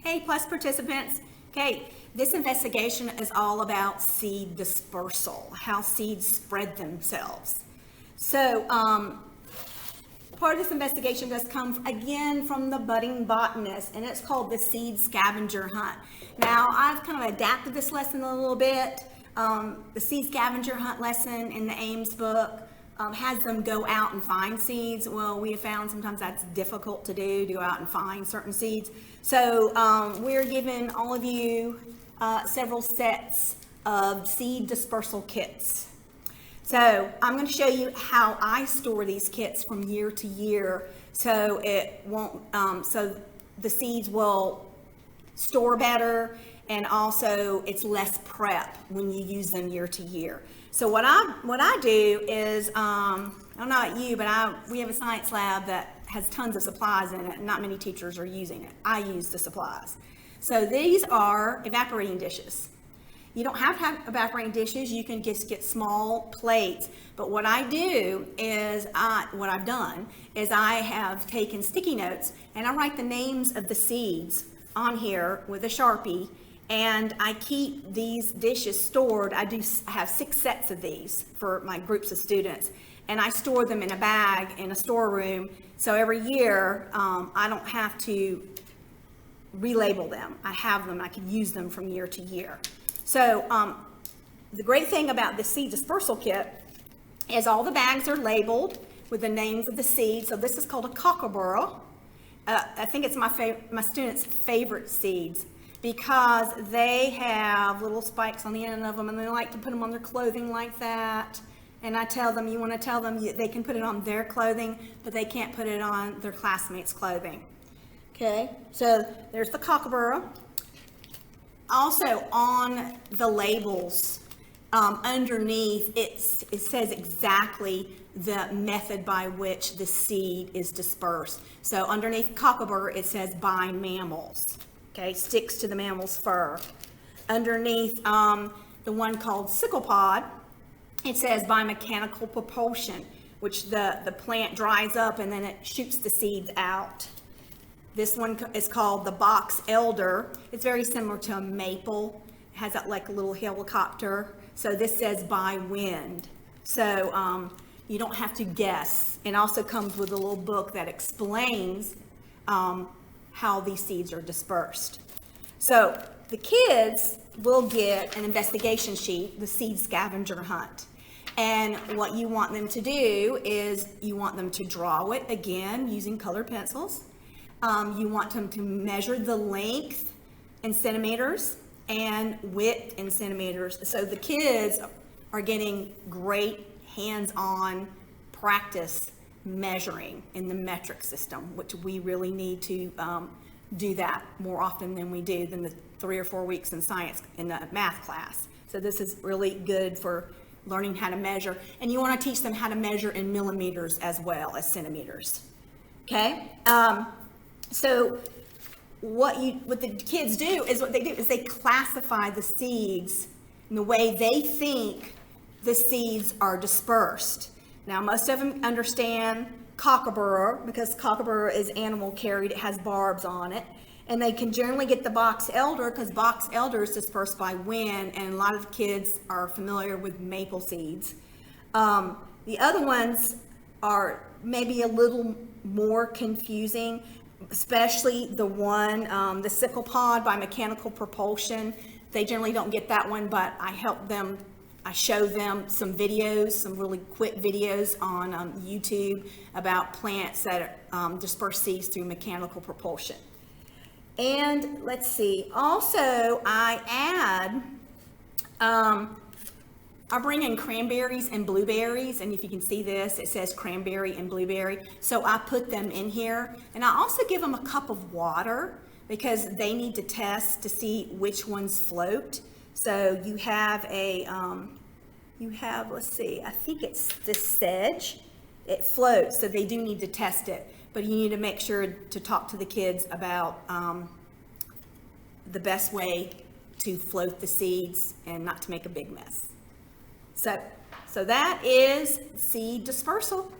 Hey, plus participants. Okay, this investigation is all about seed dispersal, how seeds spread themselves. So, part of this investigation does come again from the budding botanist, and it's called the seed scavenger hunt. Now, I've kind of adapted this lesson a little bit. The seed scavenger hunt lesson in the Ames book has them go out and find seeds. Well, we have found sometimes that's difficult to do, to go out and find certain seeds. So we're giving all of you several sets of seed dispersal kits. So I'm going to show you how I store these kits from year to year, so it won't, so the seeds will store better, and also it's less prep when you use them year to year. So what I do is, I don't know about you, but we have a science lab that has tons of supplies in it, and not many teachers are using it. I use the supplies. So these are evaporating dishes. You don't have to have evaporating dishes. You can just get small plates. But what I do is, what I've done is I have taken sticky notes and I write the names of the seeds on here with a Sharpie, and I keep these dishes stored. I have 6 sets of these for my groups of students, and I store them in a bag in a storeroom. So every year, I don't have to relabel them. I have them. I can use them from year to year. So the great thing about the seed dispersal kit is all the bags are labeled with the names of the seeds. So this is called a cookaburra. I think it's my students' favorite seeds because they have little spikes on the end of them, and they like to put them on their clothing like that. And I tell them, you want to tell them they can put it on their clothing, but they can't put it on their classmates' clothing. Okay, so there's the cookaburra. Also on the labels, underneath, it says exactly the method by which the seed is dispersed. So underneath cookaburra, it says by mammals. Okay, sticks to the mammal's fur. Underneath the one called sickle pod, it says by mechanical propulsion, which the plant dries up and then it shoots the seeds out. This one is called the box elder. It's very similar to a maple. It has that like a little helicopter. So this says by wind. So you don't have to guess. It also comes with a little book that explains how these seeds are dispersed. So the kids will get an investigation sheet, the seed scavenger hunt. And what you want them to do is you want them to draw it again using colored pencils. You want them to measure the length in centimeters and width in centimeters. So the kids are getting great hands-on practice measuring in the metric system, which we really need to do that more often than we do than the 3 or 4 weeks in science in the math class. So this is really good for learning how to measure. And you want to teach them how to measure in millimeters as well as centimeters. Okay? So what the kids do is they classify the seeds in the way they think the seeds are dispersed. Now, most of them understand cookaburra because cookaburra is animal carried. It has barbs on it. And they can generally get the box elder because box elder is dispersed by wind, and a lot of kids are familiar with maple seeds. The other ones are maybe a little more confusing, especially the one, the sickle pod by mechanical propulsion. They generally don't get that one, but I show them some videos, some really quick videos on YouTube about plants that disperse seeds through mechanical propulsion. And let's see, also I add, I bring in cranberries and blueberries, and if you can see this, it says cranberry and blueberry. So I put them in here, and I also give them a cup of water because they need to test to see which ones float. So you have let's see, I think it's this sedge. It floats, so they do need to test it. But you need to make sure to talk to the kids about the best way to float the seeds and not to make a big mess. So that is seed dispersal.